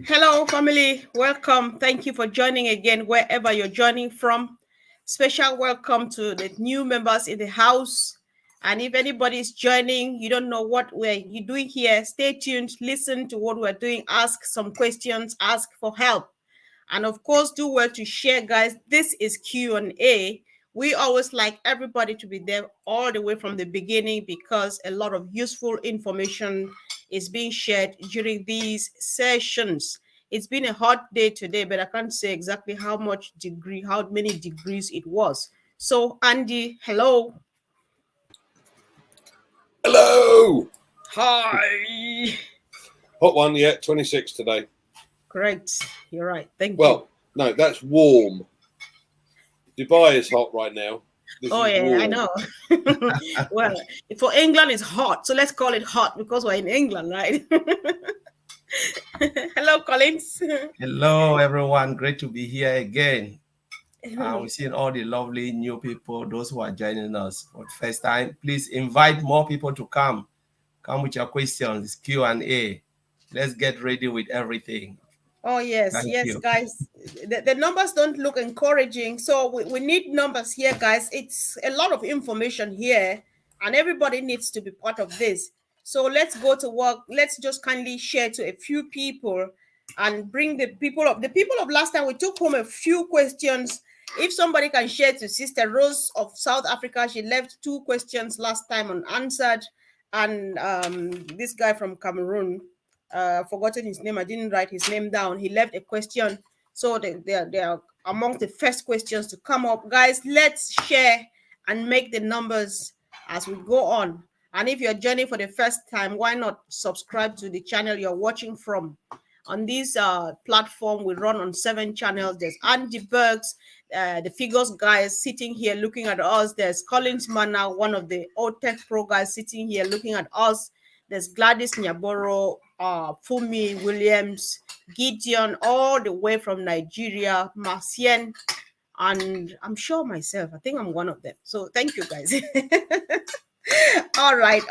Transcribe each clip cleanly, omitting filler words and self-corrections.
Hello, family. Welcome. Thank you for joining again, wherever you're joining from. Special welcome to the new members in the house. And if anybody is joining, you don't know what we're you doing here, stay tuned, listen to what we're doing, ask some questions, ask for help. And of course, do well to share, guys. This is Q&A. We always like everybody to be there all the way from the beginning because a lot of useful information is being shared during these sessions. It's been a hot day today, but I can't say exactly how many degrees it was. So, Andy, hello. Hello. Hi. Hot one, yeah, 26 today. Correct. You're right. Thank you. Well, no, that's warm. Dubai is hot right now. This Oh is yeah, warm. I know. Well, for England it's hot, so let's call it hot because we're in England, right? Hello, Collins. Hello, everyone. Great to be here again. We've seen all the lovely new people, those who are joining us for the first time. Please invite more people to come. Come with your questions, Q&A. Let's get ready with everything. Oh yes, Thank yes, you. guys. The numbers don't look encouraging, so we need numbers here, guys. It's a lot of information here, and everybody needs to be part of this. So let's go to work. Let's just kindly share to a few people and bring the people of last time. We took home a few questions. If somebody can share to Sister Rose of South Africa, she left 2 questions last time unanswered, and this guy from Cameroon, forgotten his name. I didn't write his name down. He left a question. So they are among the first questions to come up. Guys, let's share and make the numbers as we go on. And if you're joining for the first time, why not subscribe to the channel you're watching from? On this platform, we run on 7 channels. There's Andy Bergs, the figures guys sitting here looking at us. There's Collins Mana, one of the old tech pro guys sitting here looking at us. There's Gladys Nyaboro, Fumi Williams, Gideon, all the way from Nigeria, Marcien, and I'm sure myself. I think I'm one of them. So thank you, guys. All right.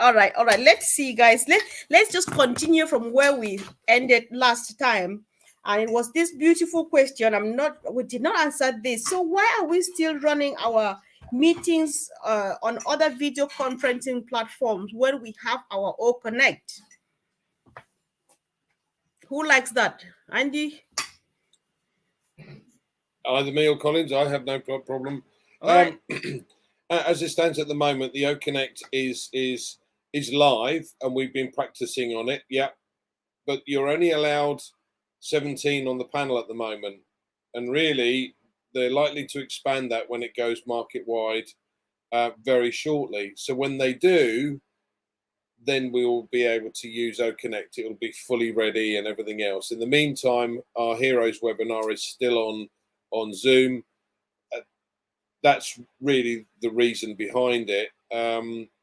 Let's see, guys. Let's just continue from where we ended last time. And it was this beautiful question. We did not answer this. So why are we still running our meetings on other video conferencing platforms when we have our O Connect? Who likes that? Andy? Either me or Collins, I have no problem. All right. As it stands at the moment, the OConnect is live, and we've been practicing on it. Yeah, but you're only allowed 17 on the panel at the moment, and really they're likely to expand that when it goes market wide very shortly. So when they do, then we will be able to use OConnect. It will be fully ready and everything else. In the meantime, our Heroes webinar is still on Zoom. That's really the reason behind it.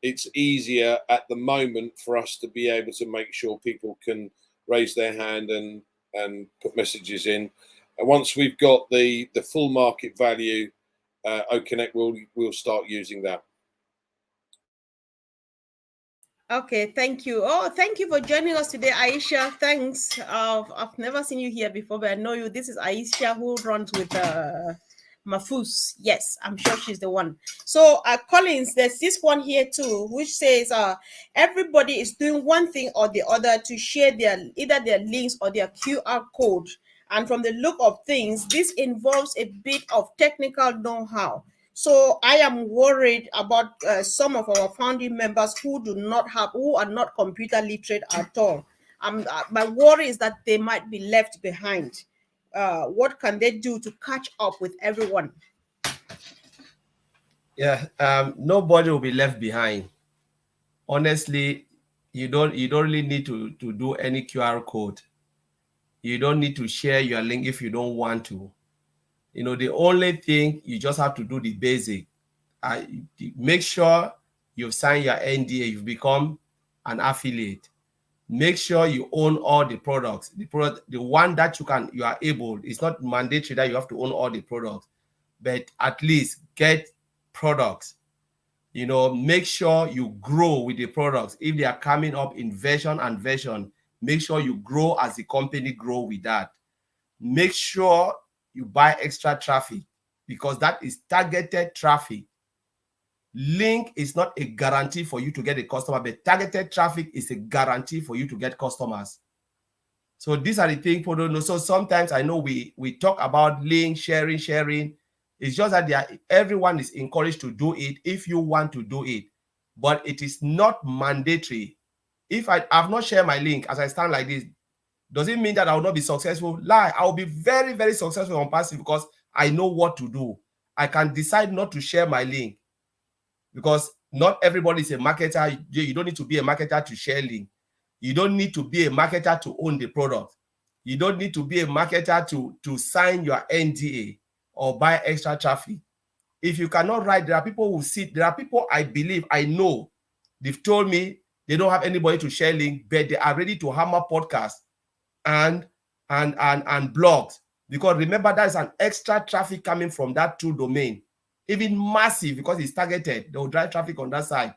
It's easier at the moment for us to be able to make sure people can raise their hand and put messages in. And once we've got the full market value, OConnect, we'll start using that. Okay, thank you. Oh, thank you for joining us today, Aisha. Thanks. I've never seen you here before, but I know you. This is Aisha who runs with Mafus. Yes, I'm sure she's the one. So, Collins, there's this one here too, which says everybody is doing one thing or the other to share either their links or their QR code. And from the look of things, this involves a bit of technical know-how. So I am worried about some of our founding members who are not computer literate at all. My worry is that they might be left behind. What can they do to catch up with everyone? Yeah, nobody will be left behind. Honestly, you don't really need to do any QR code. You don't need to share your link if you don't want to. The only thing you just have to do the basic. Make sure you've signed your NDA, you've become an affiliate. Make sure you own all the products. The one that you are able, it's not mandatory that you have to own all the products, but at least get products. Make sure you grow with the products. If they are coming up in version, Make sure you grow as the company grow with that. Make sure you buy extra traffic because that is targeted traffic. Link is not a guarantee for you to get a customer, but targeted traffic is a guarantee for you to get customers. So these are the things people don't know. So sometimes I know we talk about link sharing. It's just that everyone is encouraged to do it if you want to do it, but it is not mandatory. If I've not shared my link as I stand like this, does it mean that I will not be successful? Lie. I will be very, very successful on passive because I know what to do. I can decide not to share my link because not everybody is a marketer. You don't need to be a marketer to share link. You don't need to be a marketer to own the product. You don't need to be a marketer to sign your NDA or buy extra traffic. If you cannot write, there are people who sit, there are people I believe, I know, they've told me they don't have anybody to share link, but they are ready to hammer podcasts and blogs. Because remember, that is an extra traffic coming from that two domain, even massive because it's targeted. They will drive traffic on that side.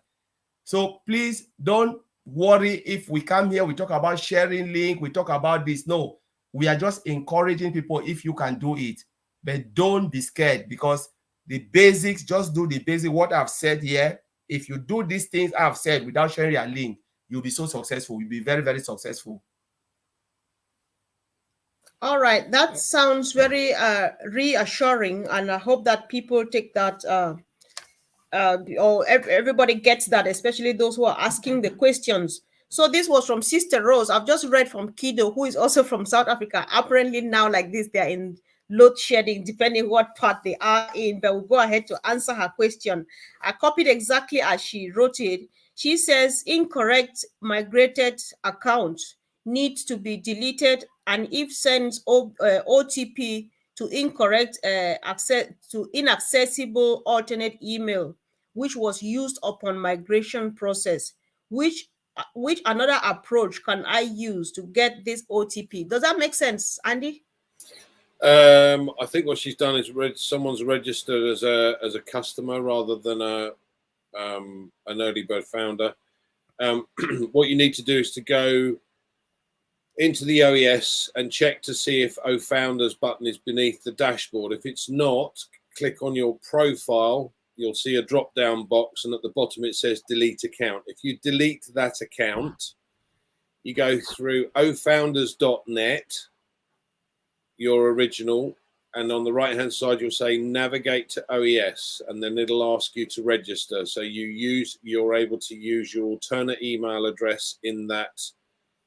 So please don't worry if we come here, we talk about sharing link, we talk about this. No, we are just encouraging people if you can do it, but don't be scared because the basics, just do the basic, what I've said here. If you do these things I've said without sharing your link, you'll be so successful. You'll be very, very successful. All right, that sounds very reassuring, and I hope that people take that or everybody gets that, especially those who are asking the questions. So this was from Sister Rose. I've just read from Kido, who is also from South Africa. Apparently now, like this, they're in load shedding, depending what part they are in. But we'll go ahead to answer her question. I copied exactly as she wrote it. She says incorrect migrated account needs to be deleted, and if sends OTP to incorrect access to inaccessible alternate email which was used upon migration process, which another approach can I use to get this OTP? Does that make sense, Andy? I think what she's done is someone's registered as a customer rather than an early bird founder. What you need to do is to go into the OES and check to see if O Founders button is beneath the dashboard. If it's not, click on your profile. You'll see a drop down box, and at the bottom it says delete account. If you delete that account, you go through ofounders.net, your original, and on the right hand side you'll say navigate to OES, and then it'll ask you to register. So you're able to use your alternate email address in that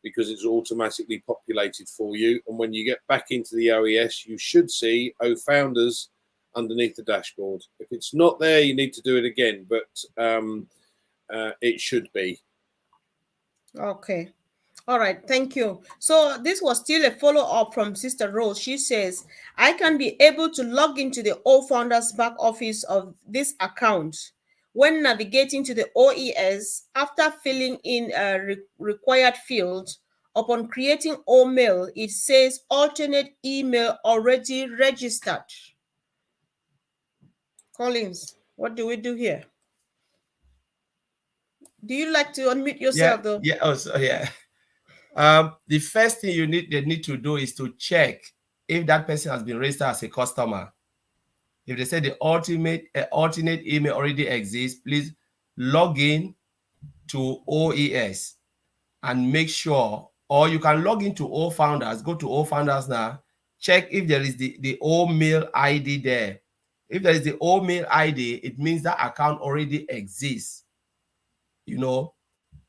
because it's automatically populated for you. And when you get back into the OES, you should see O Founders underneath the dashboard. If it's not there, you need to do it again, but it should be. Okay. All right, thank you. So this was still a follow-up from Sister Rose. She says, I can be able to log into the O Founders back office of this account. When navigating to the OES, after filling in a required field, upon creating OMail, it says alternate email already registered. Collins, what do we do here? Do you like to unmute yourself, though? Yeah. Oh, so, yeah. The first thing they need to do is to check if that person has been registered as a customer. If they say the alternate email already exists, please log in to OES and make sure, or you can log into O Founders. Go to O Founders now. Check if there is the OMail ID there. If there is the OMail ID, it means that account already exists.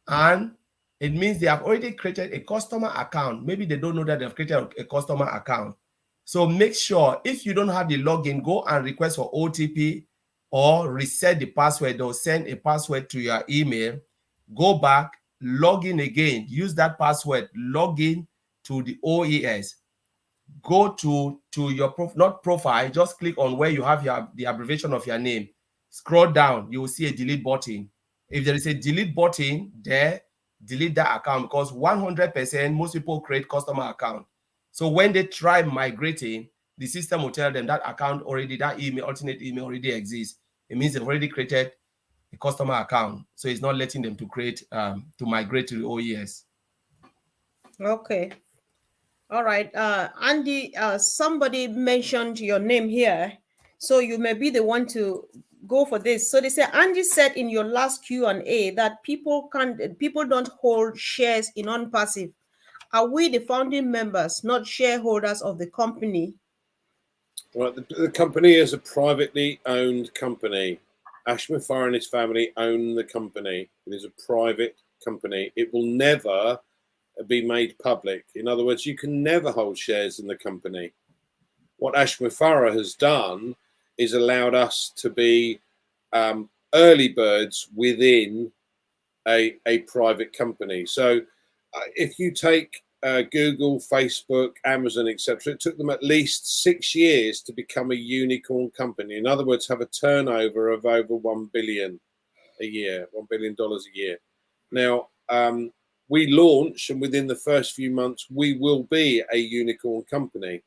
And it means they have already created a customer account. Maybe they don't know that they've created a customer account. So make sure if you don't have the login, go and request for OTP or reset the password. They'll send a password to your email. Go back, log in again, use that password, log in to the OES. Go to your profile, just click on where you have the abbreviation of your name. Scroll down, you will see a delete button. If there is a delete button there, delete that account because 100% most people create customer account. So when they try migrating, the system will tell them that account already, that email, alternate email already exists. It means they've already created a customer account. So it's not letting them to create, to migrate to the OES. Okay. All right. Andy, somebody mentioned your name here, so you may be the one to go for this. So they say Andy said in your last Q&A that people don't hold shares in ONPASSIVE. Are we the founding members, not shareholders of the company? Right, the company is a privately owned company. Ash Mufareh and his family own the company. It is a private company. It will never be made public. In other words, you can never hold shares in the company. What Ash Mufareh has done is allowed us to be early birds within a private company. So if you take Google, Facebook, Amazon, etc., it took them at least 6 years to become a unicorn company. In other words, have a turnover of over $1 billion a year, $1 billion a year. Now, we launch, and within the first few months, we will be a unicorn company.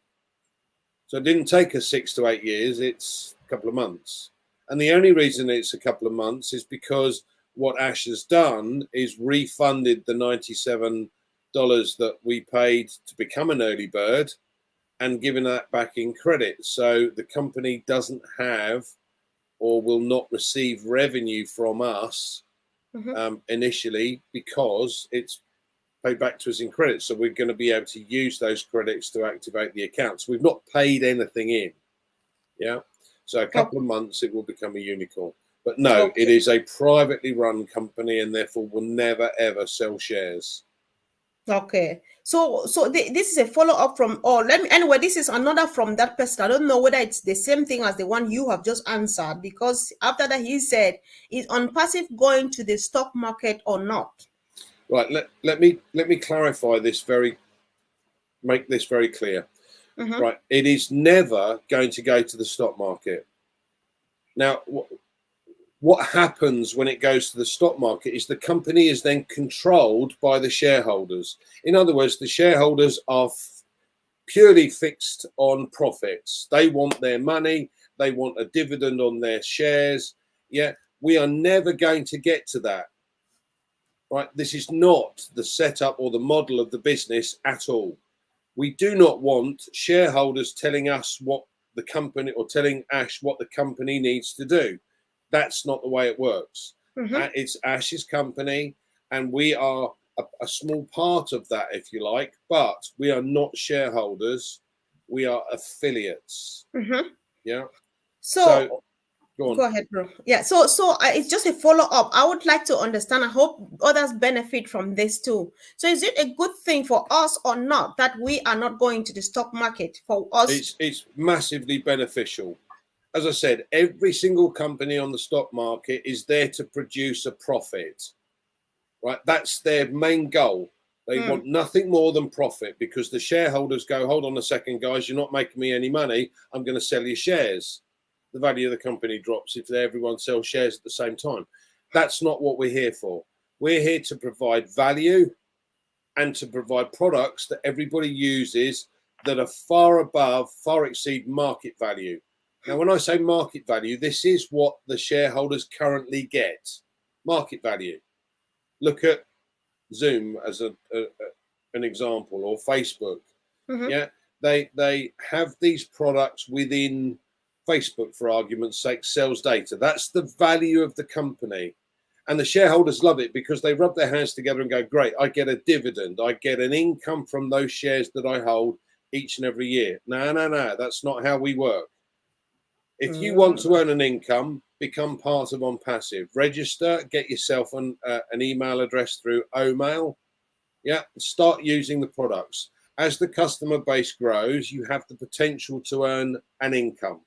So it didn't take us 6 to 8 years, it's a couple of months. And the only reason it's a couple of months is because what Ash has done is refunded the $97 that we paid to become an early bird and given that back in credit. So the company doesn't have or will not receive revenue from us initially because it's paid back to us in credits. So we're going to be able to use those credits to activate the accounts. We've not paid anything in. Yeah. So a couple of months it will become a unicorn. But no, it is a privately run company and therefore will never ever sell shares. Okay. So this is a follow-up from anyway, this is another from that person. I don't know whether it's the same thing as the one you have just answered, because after that he said, is ONPASSIVE going to the stock market or not? Right, let me clarify this make this very clear. Right, it is never going to go to the stock market. Now, what happens when it goes to the stock market is the company is then controlled by the shareholders. In other words, the shareholders are purely fixed on profits. They want their money. They want a dividend on their shares. Yeah, we are never going to get to that. Right, this is not the setup or the model of the business at all. We do not want shareholders telling us what the company or telling Ash what the company needs to do. That's not the way it works. It's Ash's company, and we are a small part of that, if you like, but we are not shareholders. We are affiliates. Yeah. So go ahead, bro. Yeah. So it's just a follow-up. I would like to understand. I hope others benefit from this too. So is it a good thing for us or not that we are not going to the stock market for us? It's massively beneficial. As I said, every single company on the stock market is there to produce a profit, right? That's their main goal. They want nothing more than profit, because the shareholders go, hold on a second, guys, you're not making me any money. I'm going to sell your shares. The value of the company drops if everyone sells shares at the same time. That's not what we're here for. We're here to provide value and to provide products that everybody uses that are far exceed market value. Now, when I say market value, this is what the shareholders currently get. Market value. Look at Zoom as an example, or Facebook. Yeah, they have these products within Facebook, for argument's sake, sells data. That's the value of the company. And the shareholders love it because they rub their hands together and go, great, I get a dividend. I get an income from those shares that I hold each and every year. No, that's not how we work. If you want to earn an income, become part of ONPASSIVE. Register, get yourself an email address through OMail. Yeah, start using the products. As the customer base grows, you have the potential to earn an income.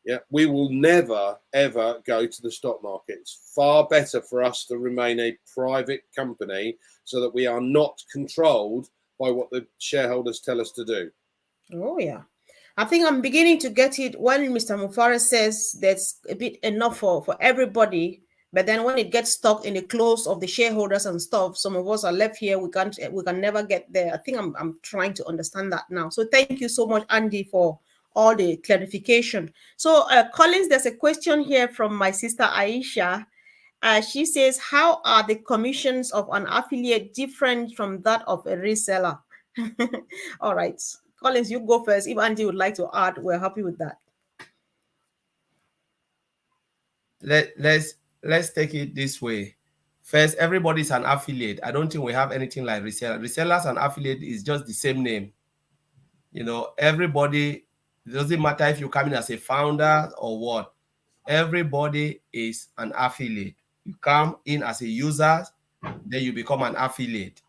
Yeah, we will never, ever go to the stock market. It's far better for us to remain a private company so that we are not controlled by what the shareholders tell us to do. Oh, yeah. I think I'm beginning to get it when Mr. Mufareh says there's a bit enough for everybody, but then when it gets stuck in the close of the shareholders and stuff, some of us are left here. We can never get there. I think I'm trying to understand that now. So thank you so much, Andy, for all the clarification. So Collins, there's a question here from my sister Aisha. She says, how are the commissions of an affiliate different from that of a reseller? All right. Collins, you go first. If Andy would like to add, we're happy with that. Let's take it this way. First, everybody's an affiliate. I don't think we have anything like reseller. Resellers and affiliate is just the same name. You know, everybody, it doesn't matter if you come in as a founder or what. Everybody is an affiliate. You come in as a user, then you become an affiliate.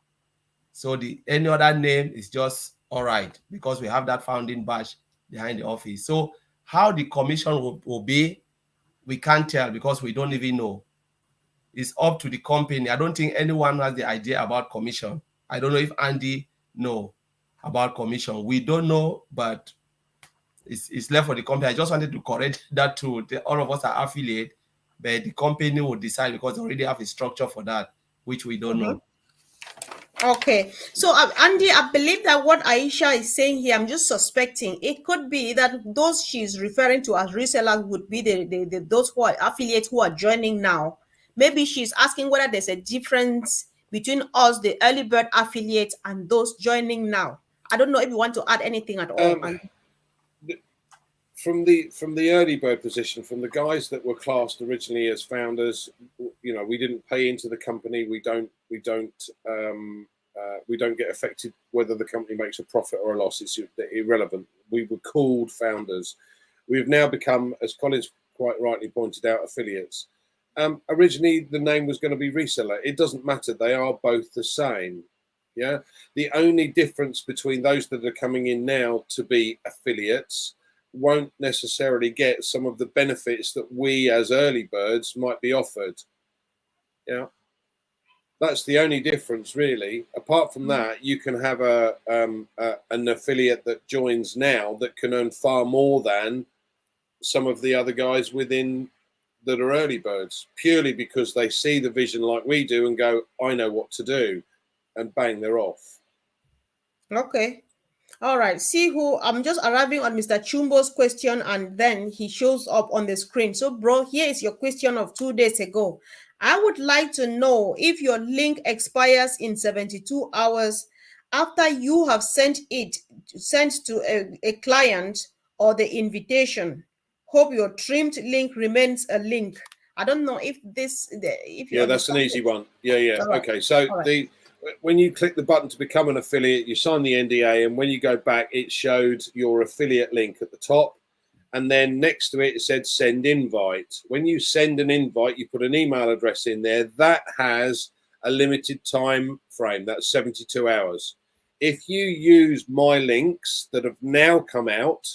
So the any other name is just all right because we have that founding badge behind the office. So how the commission will be, we can't tell because we don't even know. It's up to the company. I don't think anyone has the idea about commission. I don't know if Andy know about commission. We don't know, but it's left for the company. I just wanted to correct that too. All of us are affiliate, but the company will decide because they already have a structure for that, which we don't know. Okay, so Andy, I believe that what Aisha is saying here, I'm just suspecting it could be that those she's referring to as resellers would be the those who are affiliates who are joining now. Maybe she's asking whether there's a difference between us, the early bird affiliates, and those joining now. I don't know if you want to add anything at all. From the early bird position, from the guys that were classed originally as founders, you know, we didn't pay into the company. We don't get affected whether the company makes a profit or a loss. It's irrelevant. We were called founders. We've now become, as Collins quite rightly pointed out, affiliates. Originally, the name was going to be reseller. It doesn't matter. They are both the same. Yeah. The only difference between those that are coming in now to be affiliates won't necessarily get some of the benefits that we as early birds might be offered. Yeah. That's the only difference, really. Apart from that, you can have an affiliate that joins now that can earn far more than some of the other guys within that are early birds, purely because they see the vision like we do and go, I know what to do, and bang, they're off. Okay. All right. See who I'm just arriving on Mr. Chumbo's question, and then he shows up on the screen. So, bro, here is your question of 2 days ago. I would like to know if your link expires in 72 hours after you have sent to a client or the invitation. Hope your trimmed link remains a link. I don't know if that's an easy one. Yeah. Right. Okay. So when you click the button to become an affiliate, you sign the NDA, and when you go back, it showed your affiliate link at the top, and then next to it, it said send invite. When you send an invite, you put an email address in there. That has a limited time frame. That's 72 hours. If you use my links that have now come out,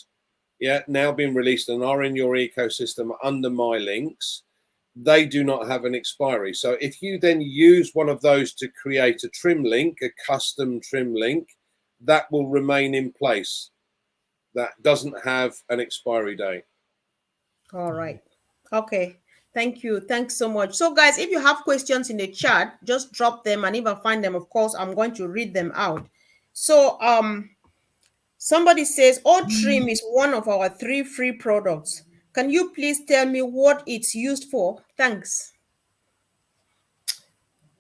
now been released and are in your ecosystem under my links, they do not have an expiry. So if you then use one of those to create a trim link, a custom trim link, that will remain in place. That doesn't have an expiry date. All right. Okay. Thank you. Thanks so much. So, guys, if you have questions in the chat, just drop them, and if I find them, of course, I'm going to read them out. So, somebody says, O-Trim is one of our 3 free products. Can you please tell me what it's used for? Thanks.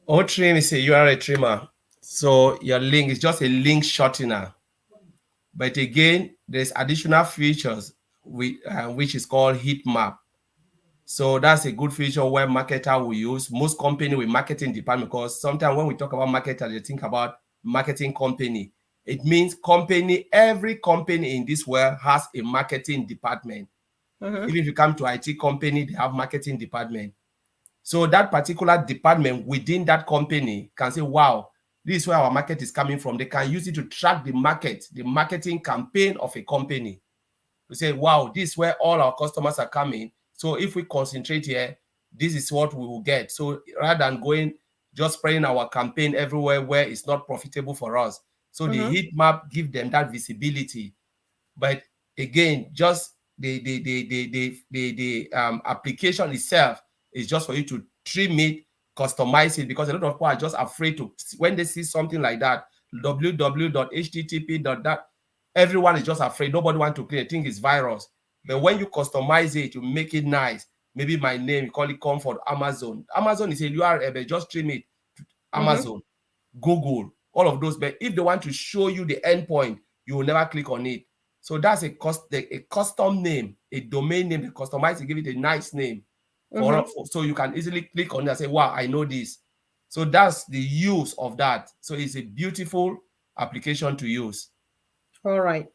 O-Trim is a URL trimmer. So your link is just a link shortener. But again, there's additional features which is called heat map. So that's a good feature where marketer will use. Most company with marketing department, because sometimes when we talk about marketer, they think about marketing company. It means every company in this world has a marketing department. Even if you come to IT company, they have marketing department. So that particular department within that company can say, wow, this is where our market is coming from. They can use it to track the market, the marketing campaign of a company. To say, wow, this is where all our customers are coming. So if we concentrate here, this is what we will get. So rather than going, just spreading our campaign everywhere where it's not profitable for us. So the heat map give them that visibility. But again, just the application itself is just for you to trim it, customize it, because a lot of people are just afraid to, when they see something like that, www.http. Everyone is just afraid. Nobody wants to create. Think it's virus. But when you customize it, you make it nice. maybe my name, call it comfort, Amazon. Amazon is a URL, but just stream it to Amazon, Google, all of those. But if they want to show you the endpoint, you will never click on it. So that's a custom name, a domain name, they customize to give it a nice name so you can easily click on it and say, wow, I know this. So that's the use of that. So it's a beautiful application to use. All right.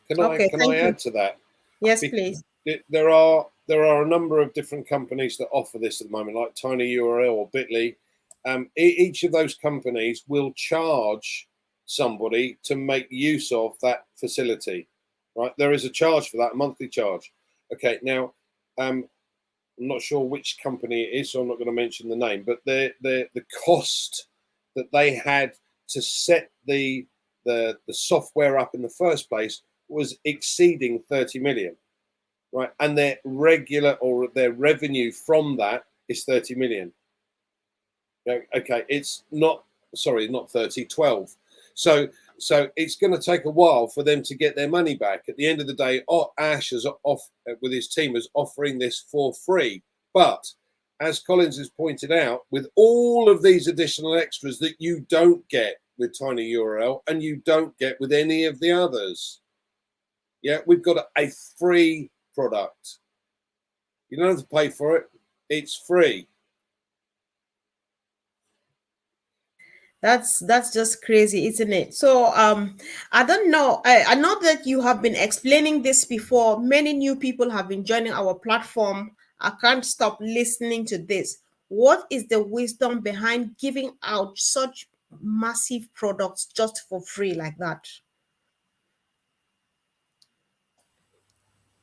Can I add to that? Yes, please. There are a number of different companies that offer this at the moment, like TinyURL or Bitly. Each of those companies will charge somebody to make use of that facility, right? There is a charge for that, a monthly charge. Okay, now I'm not sure which company it is, so I'm not going to mention the name, but the cost that they had to set the software up in the first place was exceeding 30 million, right? And their regular or their revenue from that is 30 million. Okay, it's not 30, 12. So it's going to take a while for them to get their money back. At the end of the day, Ash is off with his team is offering this for free. But as Collins has pointed out, with all of these additional extras that you don't get with TinyURL and you don't get with any of the others, yeah, we've got a free product. You don't have to pay for it. It's free. That's just crazy, isn't it? So I don't know. I know that you have been explaining this before. Many new people have been joining our platform. I can't stop listening to this. What is the wisdom behind giving out such massive products just for free like that?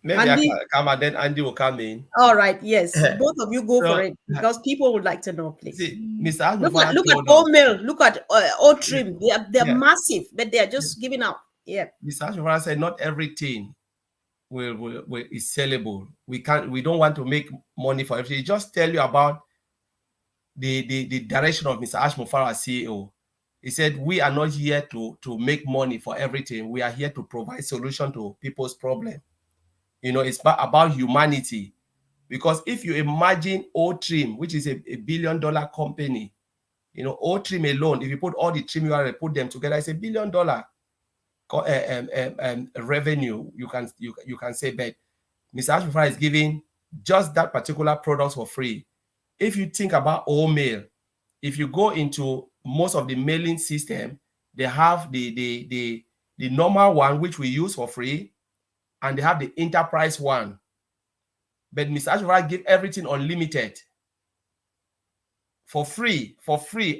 Maybe Andy? I can come and then Andy will come in. All right, yes. Both of you go for it because people would like to know, please. See, Mr. Look at Oatmeal, look at Oatrim. They're massive, but they are just giving out. Yeah. Mr. Ashmufara said not everything is sellable. We don't want to make money for everything. Just tell you about the direction of Mr. Ashmufara, CEO. He said, we are not here to make money for everything. We are here to provide solution to people's problem. You know, it's about humanity. Because if you imagine Oatrim, which is a $1 billion company, you know, Oatrim alone, if you put all the trim URL, put them together, it's $1 billion revenue. You can say, but Mr. Ashmufara is giving just that particular product for free. If you think about all mail, if you go into most of the mailing system, they have the normal one, which we use for free, and they have the enterprise one. But Mr. Ashmufara give everything unlimited for free,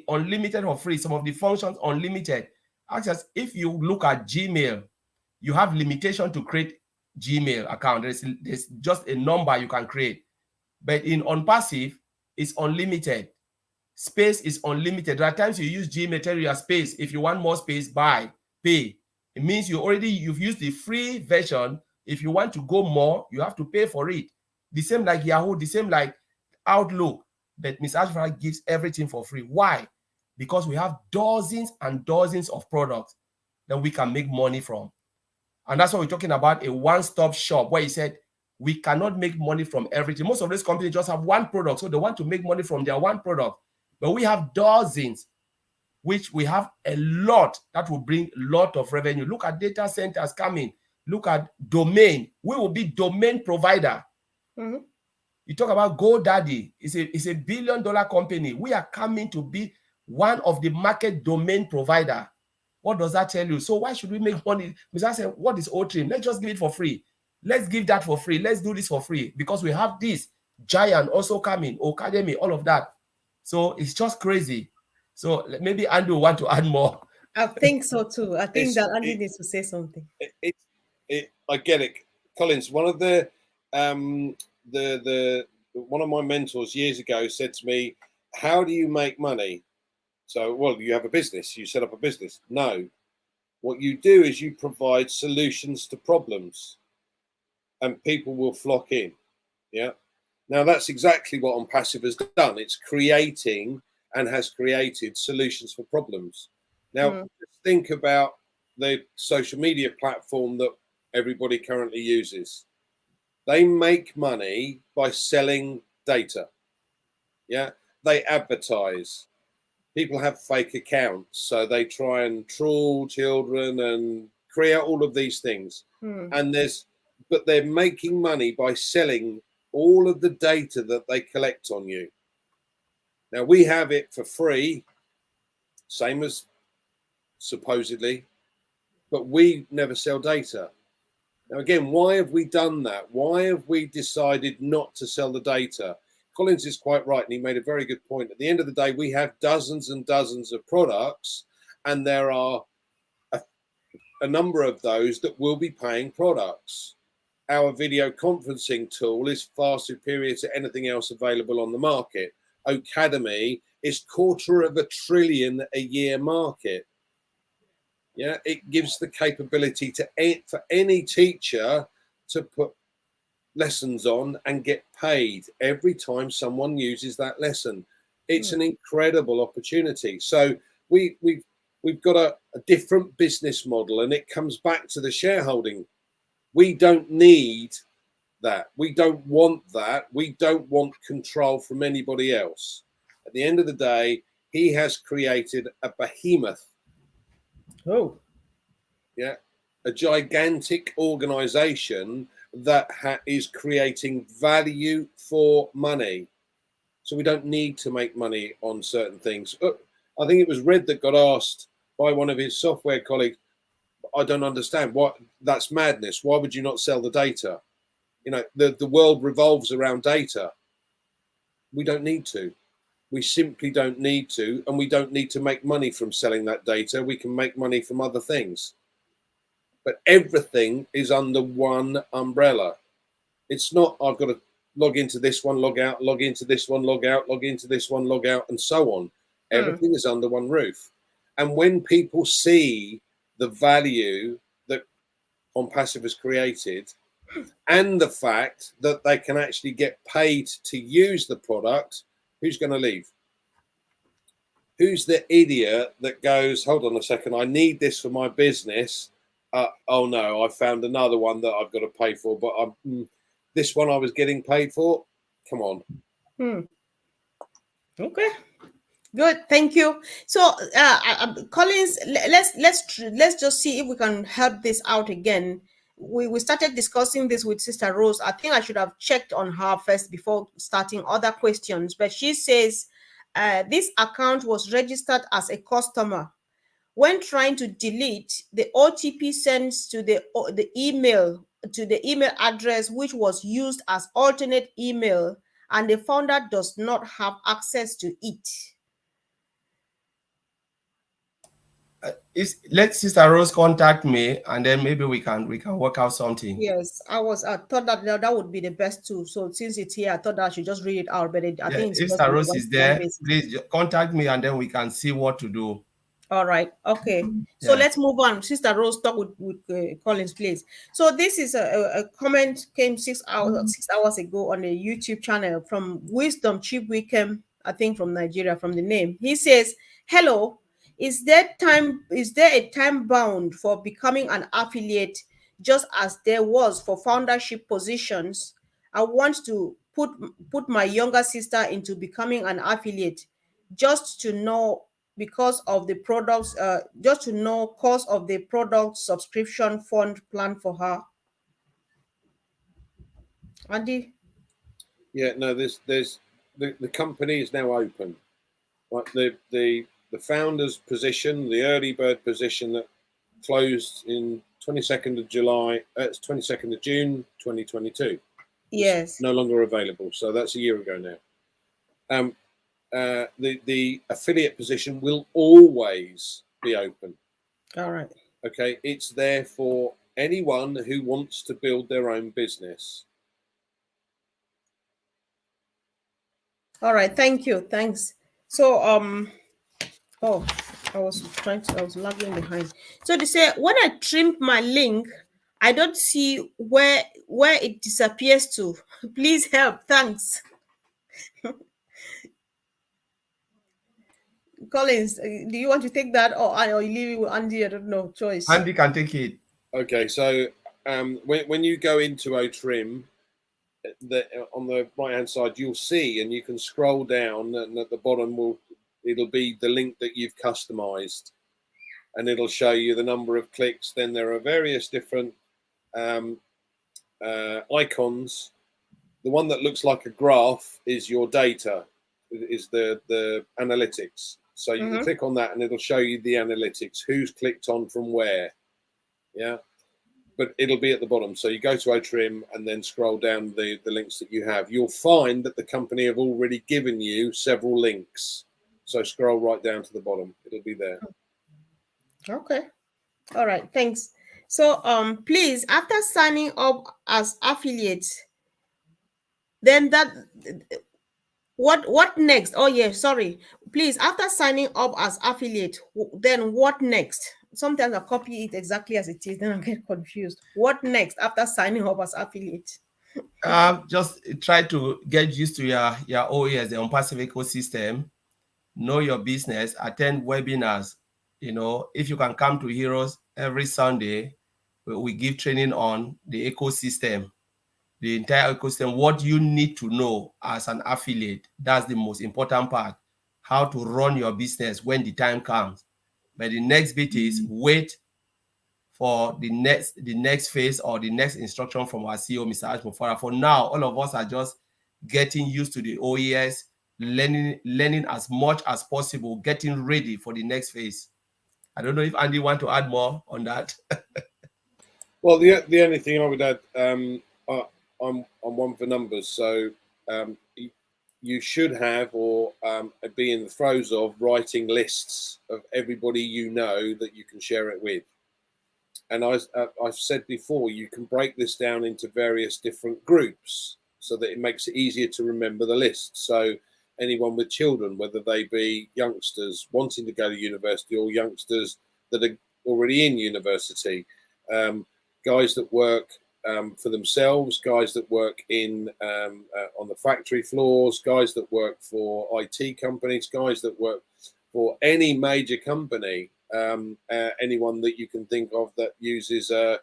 unlimited for free. Some of the functions unlimited. Actually, if you look at Gmail, you have limitation to create Gmail account. There's just a number you can create. But in ONPASSIVE, it's unlimited. Space is unlimited. There are times you use Gmail, tell you your space. If you want more space, pay. It means you've used the free version. If you want to go more, you have to pay for it. The same like Yahoo, the same like Outlook. But Mr. Ashmufara gives everything for free. Why? Because we have dozens and dozens of products that we can make money from. And that's what we're talking about, a one-stop shop, where he said, we cannot make money from everything. Most of these companies just have one product, so they want to make money from their one product. But we have dozens, which we have a lot that will bring a lot of revenue. Look at data centers coming. Look at domain. We will be domain provider. Mm-hmm. You talk about GoDaddy. It's a $1 billion company. We are coming to be one of the market domain provider. What does that tell you? So why should we make money? Mr. said, what is Oatrim? Let's just give it for free. Let's give that for free. Let's do this for free because we have this giant also coming, Academy, all of that. So it's just crazy. So maybe Andy will want to add more. I think so too. I think that Andy needs to say something. I get it, Collins. One of one of my mentors years ago said to me, "How do you make money?" So, well, you have a business. You set up a business. No, what you do is you provide solutions to problems, and people will flock in. Yeah. Now that's exactly what ONPASSIVE has done. It's creating and has created solutions for problems. Now, think about the social media platform that everybody currently uses. They make money by selling data. Yeah, they advertise. People have fake accounts, so they try and troll children and create all of these things. And but they're making money by selling all of the data that they collect on you. Now we have it for free, same as supposedly, but we never sell data. Now again, why have we done that? Why have we decided not to sell the data? Collins is quite right, and he made a very good point. At the end of the day, we have dozens and dozens of products, and there are a number of those that will be paying products. Our video conferencing tool is far superior to anything else available on the market. Academy is $250 billion a year market. Yeah, it gives the capability for any teacher to put lessons on and get paid every time someone uses that lesson. It's an incredible opportunity. So we've got a different business model, and it comes back to the shareholding. We don't need that. We don't want that. We don't want control from anybody else. At the end of the day, he has created a behemoth. Oh. Yeah. A gigantic organization that is creating value for money. So we don't need to make money on certain things. I think it was Red that got asked by one of his software colleagues, I don't understand. What? That's madness. Why would you not sell the data? You know, the world revolves around data. We don't need to. We simply don't need to, and we don't need to make money from selling that data. We can make money from other things. But everything is under one umbrella. It's not, I've got to log into this one, log out, log into this one, log out, log into this one, log out, and so on. Everything is under one roof. And when people see the value that ONPASSIVE has created, and the fact that they can actually get paid to use the product, who's going to leave? Who's the idiot that goes, hold on a second, I need this for my business. Oh no, I found another one that I've got to pay for, but this one I was getting paid for. Come on. Okay. Good, thank you. So, Collins, let's just see if we can help this out again. We started discussing this with Sister Rose. I think I should have checked on her first before starting other questions. But she says this account was registered as a customer. When trying to delete, the OTP sends to the email address which was used as alternate email, and the founder does not have access to it. Let Sister Rose contact me, and then maybe we can work out something. Yes, I thought that would be the best too. So since it's here, I thought that I should just read it out. But I think it's Sister Rose is there. Please contact me, and then we can see what to do. All right. Okay. So let's move on. Sister Rose, talk with Collins, please. So this is a comment came 6 hours ago on a YouTube channel from Wisdom Chief Wickham, I think from Nigeria, from the name. He says, "Hello. Is there a time bound for becoming an affiliate, just as there was for foundership positions? I want to put my younger sister into becoming an affiliate, just to know because of the products, just to know cost of the product subscription fund plan for her." Andy? Yeah, no, there's the company is now open. Like the founder's position, the early bird position that closed in 22nd of July, it's 22nd of June 2022. Yes. No longer available. So that's a year ago now. The affiliate position will always be open. All right. Okay, it's there for anyone who wants to build their own business. All right, thank you. Thanks. So oh, I was lagging behind. So they say when I trimmed my link, I don't see where it disappears to. Please help. Thanks. Collins, do you want to take that, or you leave it with Andy? I don't know. Choice. Andy can take it. Okay, so when you go into OTrim, on the right hand side, you'll see, and you can scroll down, and at the bottom it'll be the link that you've customized, and it'll show you the number of clicks. Then there are various different icons. The one that looks like a graph is your data, is the analytics. So you can click on that and it'll show you the analytics, who's clicked on from where. Yeah. But it'll be at the bottom. So you go to Otrim and then scroll down the links that you have. You'll find that the company have already given you several links. So scroll right down to the bottom. It'll be there. Okay. All right. Thanks. So please, after signing up as affiliates, then what next? Oh yeah, sorry. Please, after signing up as affiliate, then what next? Sometimes I copy it exactly as it is, then I get confused. What next after signing up as affiliate? Just try to get used to your OES, the ONPASSIVE ecosystem. Know your business. Attend webinars. You know, if you can come to Heroes every Sunday, we give training on the ecosystem, the entire ecosystem, what you need to know as an affiliate. That's the most important part. How to run your business when the time comes. But the next bit is wait for the next phase or the next instruction from our CEO, Mr. Ashmofara. For now, all of us are just getting used to the OES, learning as much as possible, getting ready for the next phase. I don't know if Andy want to add more on that. Well, the only thing I would add, I'm one for numbers, so you should have or be in the throes of writing lists of everybody you know that you can share it with. And I've said before, you can break this down into various different groups so that it makes it easier to remember the list. So anyone with children, whether they be youngsters wanting to go to university or youngsters that are already in university, guys that work for themselves, guys that work in on the factory floors, guys that work for IT companies, guys that work for any major company, anyone that you can think of that uses a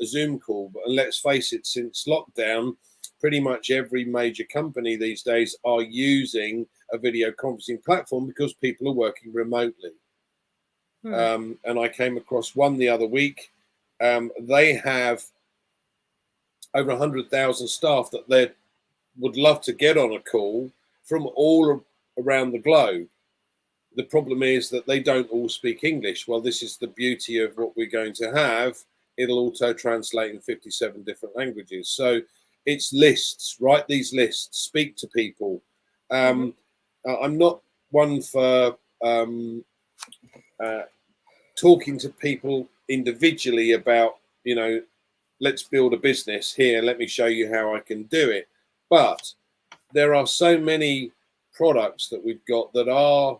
Zoom call. But let's face it, since lockdown, pretty much every major company these days are using a video conferencing platform because people are working remotely. And I came across one the other week. They have over 100,000 staff that they would love to get on a call from all around the globe. The problem is that they don't all speak English. Well, this is the beauty of what we're going to have. It'll auto translate in 57 different languages. So it's lists. Write these lists. Speak to people. I'm not one for talking to people individually about, you know, let's build a business here. Let me show you how I can do it. But there are so many products that we've got that are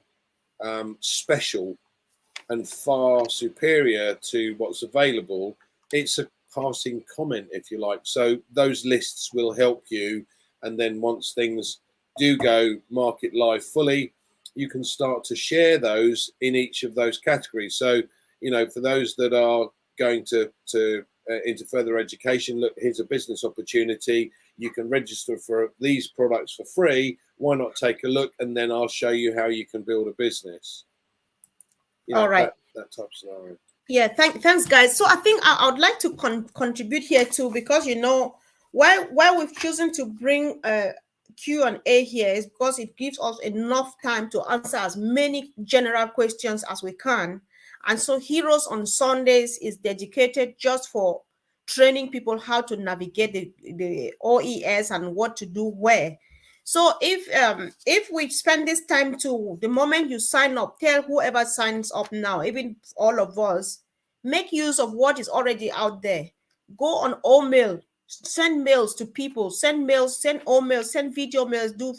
special and far superior to what's available. It's a passing comment, if you like. So those lists will help you. And then once things do go market live fully, you can start to share those in each of those categories. So, you know, for those that are going to into further education, look, here's a business opportunity. You can register for these products for free. Why not take a look, and then I'll show you how you can build a business. You know, all right, that type of scenario. Yeah, thanks guys. So I think I would like to contribute here too, because you know why we've chosen to bring Q&A here is because it gives us enough time to answer as many general questions as we can. And so Heroes on Sundays is dedicated just for training people how to navigate the OES and what to do where. So if we spend this time to the moment you sign up, tell whoever signs up now, even all of us, make use of what is already out there. Go on mail, send mails to people, send mails, send mails, send video mails, do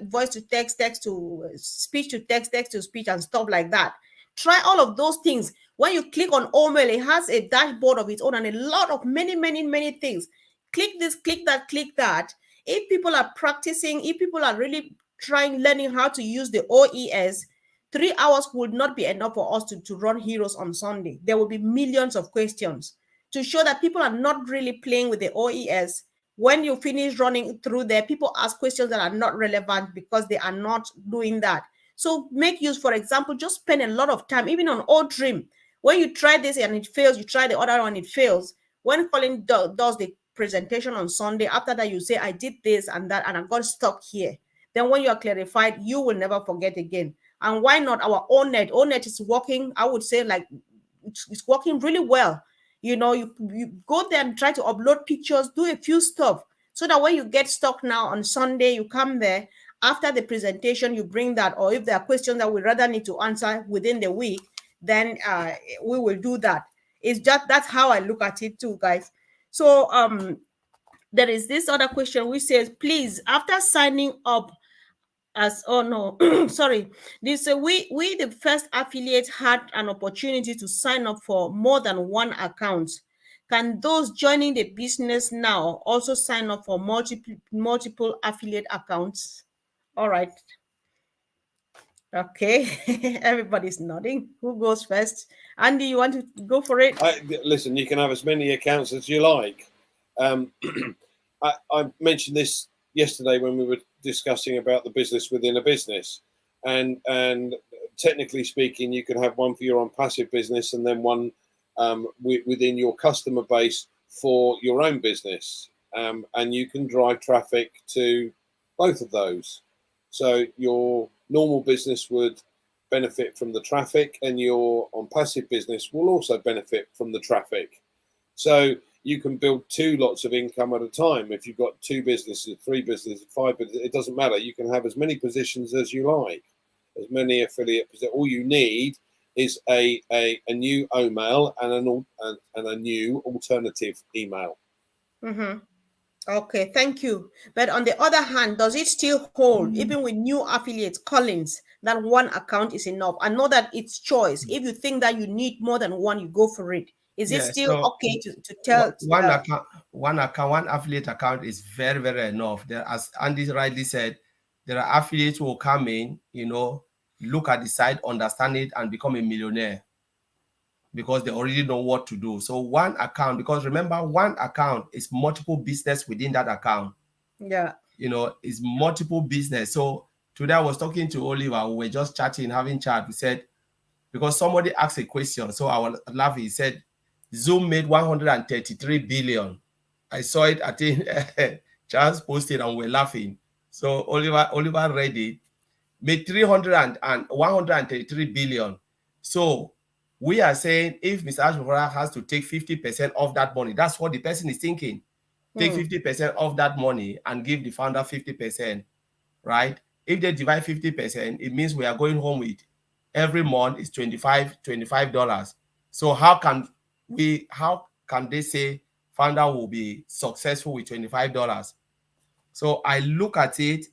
voice to text, text to speech to text, text to speech, and stuff like that. Try all of those things. When you click on mail, it has a dashboard of its own and a lot of many things. Click this, click that, click that. If people are practicing, if people are really learning how to use the OES, 3 hours would not be enough for us to run Heroes on Sunday. There will be millions of questions to show that people are not really playing with the OES. when you finish running through there, people ask questions that are not relevant because they are not doing that. So make use, for example, just spend a lot of time, even on old dream. When you try this and it fails, you try the other one, it fails. When Colin does the presentation on Sunday, after that, you say, I did this and that, and I got stuck here. Then when you are clarified, you will never forget again. And why not our own net? Own net is working, I would say, like it's working really well. You go there and try to upload pictures, do a few stuff, so that when you get stuck now on Sunday, you come there after the presentation, you bring that, or if there are questions that we rather need to answer within the week, then we will do that. It's just, that's how I look at it too, guys. So there is this other question which says, please, after signing up as, oh no, sorry, this we the first affiliate had an opportunity to sign up for more than one account. Can those joining the business now also sign up for multiple affiliate accounts? All right. Okay. Everybody's nodding. Who goes first? Andy, you want to go for it? Listen, you can have as many accounts as you like. I mentioned this yesterday when we were discussing about the business within a business, and technically speaking, you can have one for your ONPASSIVE business and then one within your customer base for your own business, and you can drive traffic to both of those. So your normal business would benefit from the traffic, and your ONPASSIVE business will also benefit from the traffic. So you can build two lots of income at a time. If you've got two businesses, three businesses, five businesses, it doesn't matter. You can have as many positions as you like, as many affiliate positions. All you need is a new OMail and a new alternative email. Mm-hmm. Okay, thank you. But on the other hand, does it still hold, even with new affiliates, Collins, that one account is enough? I know that it's choice. If you think that you need more than one, you go for it. Is it Yeah, still so okay to tell? one affiliate account is very, very enough. There, as Andy rightly said, there are affiliates who will come in, look at the site, understand it, and become a millionaire because they already know what to do. So one account, because remember, one account is multiple business within that account. Yeah. Is multiple business. So today I was talking to Oliver. We were just chatting, having chat. We said, because somebody asked a question, so I was laughing. He said, Zoom made 133 billion. I saw it, I think Charles posted, and we're laughing. So Oliver read it, made 133 billion. So we are saying if Mr. Ashmore has to take 50% of that money, that's what the person is thinking. Take 50% of that money and give the founder 50%, right? If they divide 50%, it means we are going home with every month is $25. So how can they say founder will be successful with $25? So I look at it,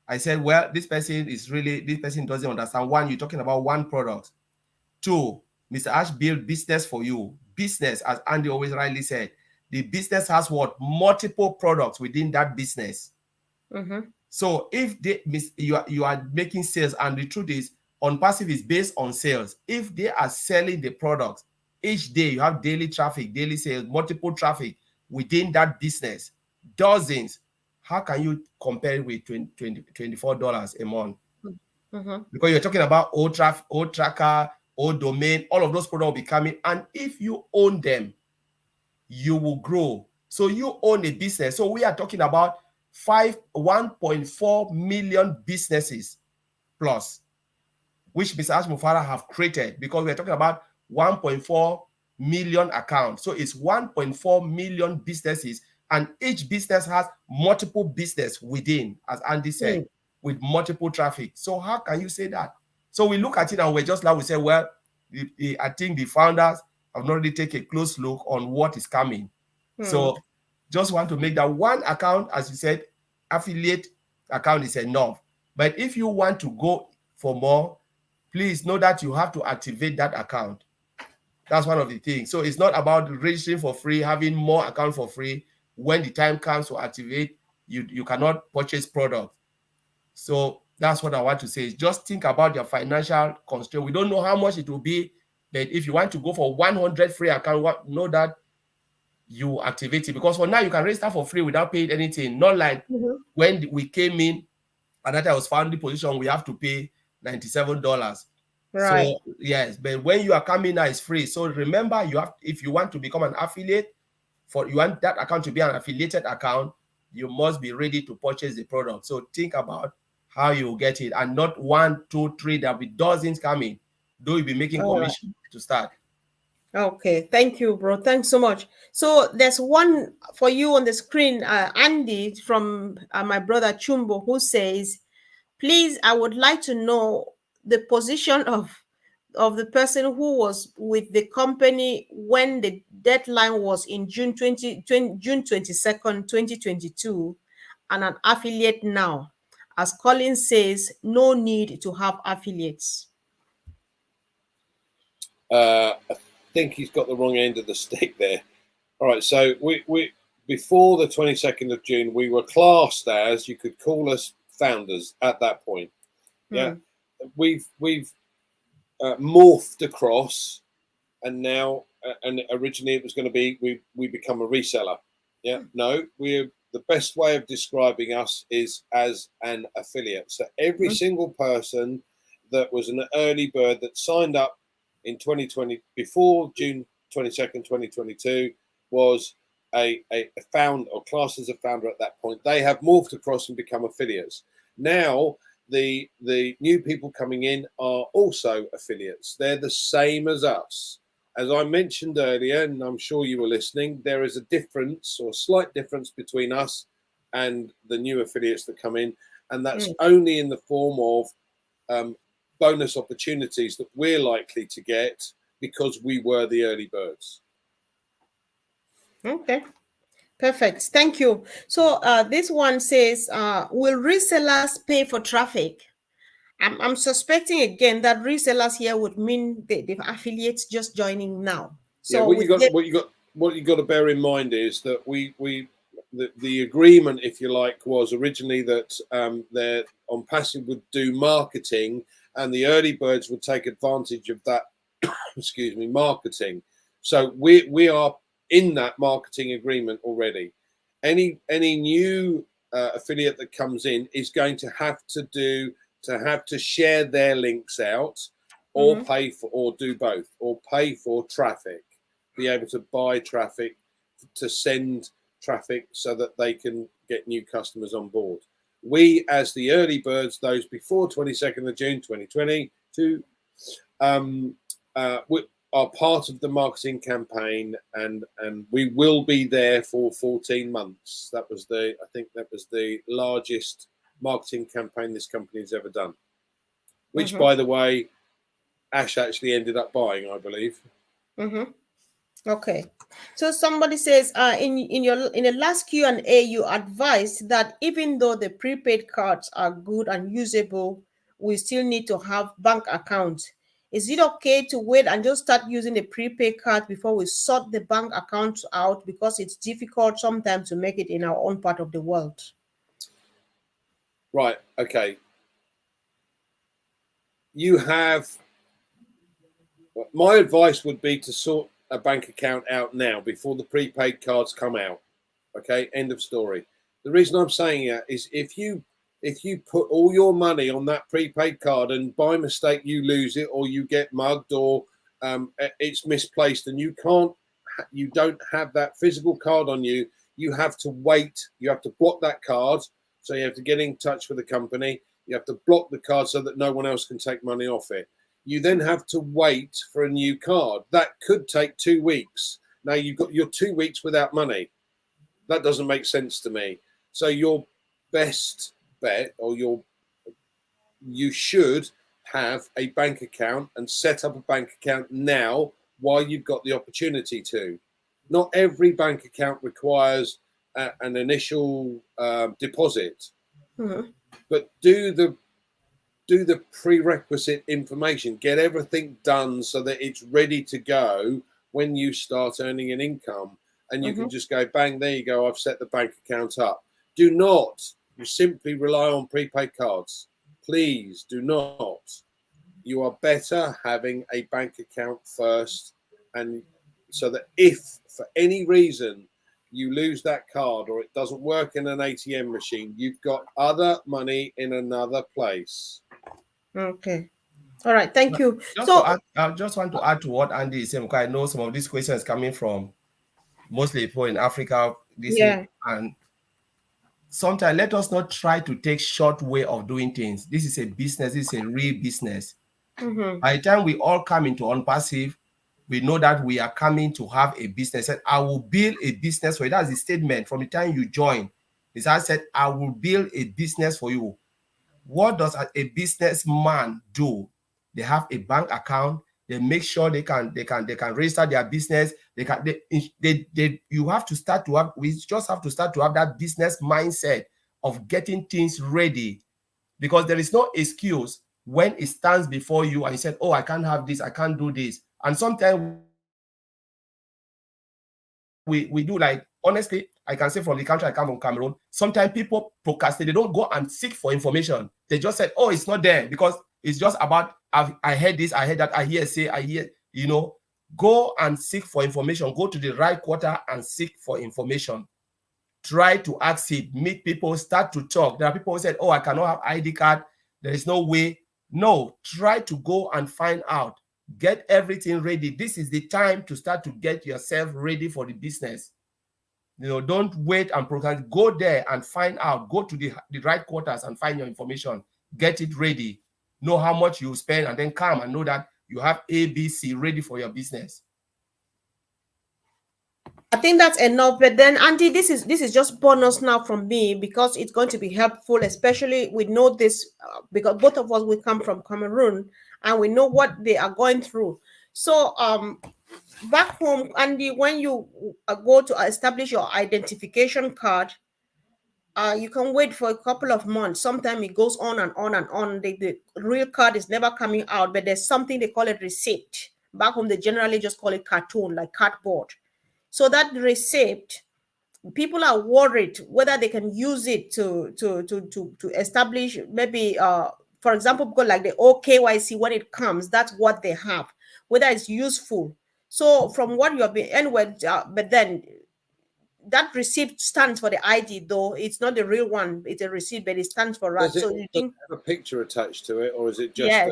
I said, well, this person doesn't understand. One, you're talking about one product. Two, Mr. Ash build business for you. Business, as Andy always rightly said, the business has what? Multiple products within that business. Mm-hmm. So if you are making sales, and the truth is, ONPASSIVE is based on sales. If they are selling the products each day, you have daily traffic, daily sales, multiple traffic within that business, dozens. How can you compare it with $24 a month? Mm-hmm. Because you're talking about old tracker, old domain, all of those products will be coming. And if you own them, you will grow. So you own a business. So we are talking about 1.4 million businesses plus, which Mr. Ash Mufara have created, because we're talking about 1.4 million accounts. So it's 1.4 million businesses, and each business has multiple business within, as Andy said, with multiple traffic. So how can you say that? So we look at it and we're just like, we say, well, I think the founders have not really taken a close look on what is coming. So just want to make that one account, as you said, affiliate account is enough. But if you want to go for more, please know that you have to activate that account. That's one of the things. So it's not about registering for free, having more account for free. When the time comes to activate, you cannot purchase product. So that's what I want to say. Just think about your financial constraint. We don't know how much it will be, but if you want to go for 100 free account, know that you activate it. Because for now, you can register for free without paying anything. Not like when we came in, and that I was found in position, we have to pay $97. Right. So yes, but when you are coming now, it's free. So remember, you have, if you want to become an affiliate, for you want that account to be an affiliated account, you must be ready to purchase the product. So think about how you get it, and not 1, 2, 3. There'll be dozens coming. Though you'll be making All right. commission to start. Okay, thank you, bro. Thanks so much. So there's one for you on the screen, Andy from my brother Chumbo, who says, "Please, I would like to know the position of the person who was with the company when the deadline was in June 22nd, 2022, and an affiliate now. As Colin says, no need to have affiliates." I think he's got the wrong end of the stick there. All right, so we before the 22nd of June, we were classed as, you could call us founders at that point. Yeah, we've morphed across, and now and originally it was going to be we become a reseller. Yeah, no, we're the best way of describing us is as an affiliate. So every single person that was an early bird that signed up in 2020 before June 22nd, 2022 was a found or classed as a founder at that point. They have morphed across and become affiliates. Now the new people coming in are also affiliates. They're the same as us. As I mentioned earlier, and I'm sure you were listening, there is a difference or a slight difference between us and the new affiliates that come in, and that's only in the form of bonus opportunities that we're likely to get because we were the early birds. Okay. Perfect. Thank you. So this one says, will resellers pay for traffic? I'm suspecting again that resellers here would mean the affiliates just joining now. Yeah, So what you got to bear in mind is that the agreement, if you like, was originally that their ONPASSIVE would do marketing, and the early birds would take advantage of that. Excuse me, marketing. So we are in that marketing agreement already. Any new affiliate that comes in is going to have to share their links out, or pay for, or do both, or pay for traffic, be able to buy traffic, to send traffic so that they can get new customers on board. We, as the early birds, those before 22nd of June 2022, we are part of the marketing campaign, and we will be there for 14 months. I think that was the largest marketing campaign this company has ever done, which by the way, Ash actually ended up buying, I believe. Okay. So somebody says, in the last Q&A, you advised that even though the prepaid cards are good and usable, we still need to have bank accounts. Is it okay to wait and just start using the prepaid card before we sort the bank accounts out, because it's difficult sometimes to make it in our own part of the world? Right. Okay. My advice would be to sort a bank account out now before the prepaid cards come out. Okay, end of story. The reason I'm saying that is if you put all your money on that prepaid card and by mistake you lose it, or you get mugged, or it's misplaced, and you don't have that physical card on you, you have to wait. You have to block that card. So you have to get in touch with the company. You have to block the card so that no one else can take money off it. You then have to wait for a new card. That could take 2 weeks. Now you've got your 2 weeks without money. That doesn't make sense to me. So your best bet, or you should have a bank account and set up a bank account now while you've got the opportunity to. Not every bank account requires an initial deposit, but do the prerequisite information, get everything done so that it's ready to go when you start earning an income, and you can just go bang, there you go, I've set the bank account up. Do not simply rely on prepaid cards. Please do not. You are better having a bank account first, and so that if for any reason you lose that card or it doesn't work in an ATM machine, you've got other money in another place. Okay. All right. Thank you. Just So to add, I just want to add to what Andy is saying, because I know some of these questions coming from mostly people in Africa. yeah. And sometimes let us not try to take short way of doing things. This is a business. This is a real business. Mm-hmm. By the time we all come into ONPASSIVE, we know that we are coming to have a business. And I will build a business for you. That's the statement from the time you join. Is I said, I will build a business for you. What does a businessman do? They have a bank account. They make sure they can register their business. You have to start to have. We just have to start to have that business mindset of getting things ready, because there is no excuse when it stands before you and you said, "Oh, I can't have this. I can't do this." And sometimes we do, like, honestly, I can say from the country I come from, Cameroon, sometimes people procrastinate. They don't go and seek for information. They just said, oh, it's not there, because it's just about, I heard this, I heard that, I hear, go and seek for information. Go to the right quarter and seek for information. Try to ask it, meet people, start to talk. There are people who said, oh, I cannot have ID card. There is no way. No, try to go and find out. Get everything ready. This is the time to start to get yourself ready for the business. Don't wait and procrastinate. Go there and find out. Go to the right quarters and find your information. Get it ready. Know how much you spend, and then come and know that you have ABC ready for your business. I think that's enough. But then, Andy, this is just bonus now from me, because it's going to be helpful, especially we know this because both of us, we come from Cameroon and we know what they are going through. So back home, Andy, when you go to establish your identification card, you can wait for a couple of months. Sometimes it goes on and on and on. The real card is never coming out, but there's something they call it receipt. Back home, they generally just call it cartoon, like cardboard. So that receipt, people are worried whether they can use it to establish, maybe for example, because like the OKYC, when it comes, that's what they have, whether it's useful. So from what you have been anyway, but then that receipt stands for the ID, though it's not the real one. It's a receipt, but it stands for that. So you think have a picture attached to it, or is it just yes,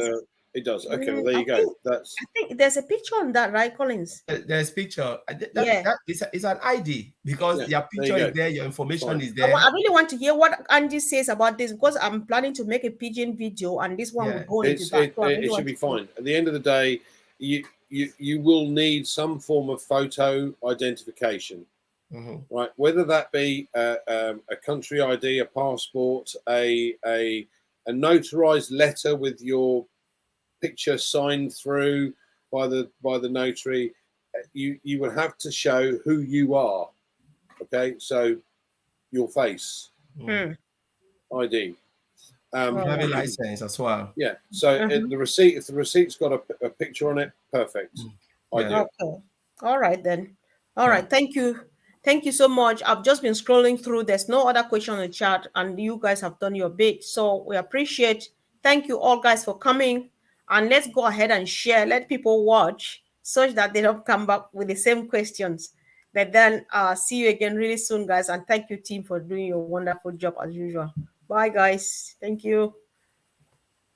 it does? Okay, well there you go. I think there's a picture on that, right, Collins? There's picture. Yeah. It's an ID, because your picture is there, your information is there. I really want to hear what Andy says about this, because I'm planning to make a pigeon video, and this one will go into that. So it should be fine. At the end of the day, you will need some form of photo identification. Mm-hmm. Right, whether that be a country ID, a passport, a notarized letter with your picture signed through by the notary, you would have to show who you are. Okay, so your face, ID, driving license as well. Yeah, so the receipt, if the receipt's got a picture on it, perfect. Okay, all right then. All right, thank you. Thank you so much. I've just been scrolling through. There's no other question in the chat, and you guys have done your bit. So we appreciate. Thank you all guys for coming. And let's go ahead and share. Let people watch, such that they don't come back with the same questions. But then see you again really soon, guys. And thank you, team, for doing your wonderful job as usual. Bye, guys. Thank you.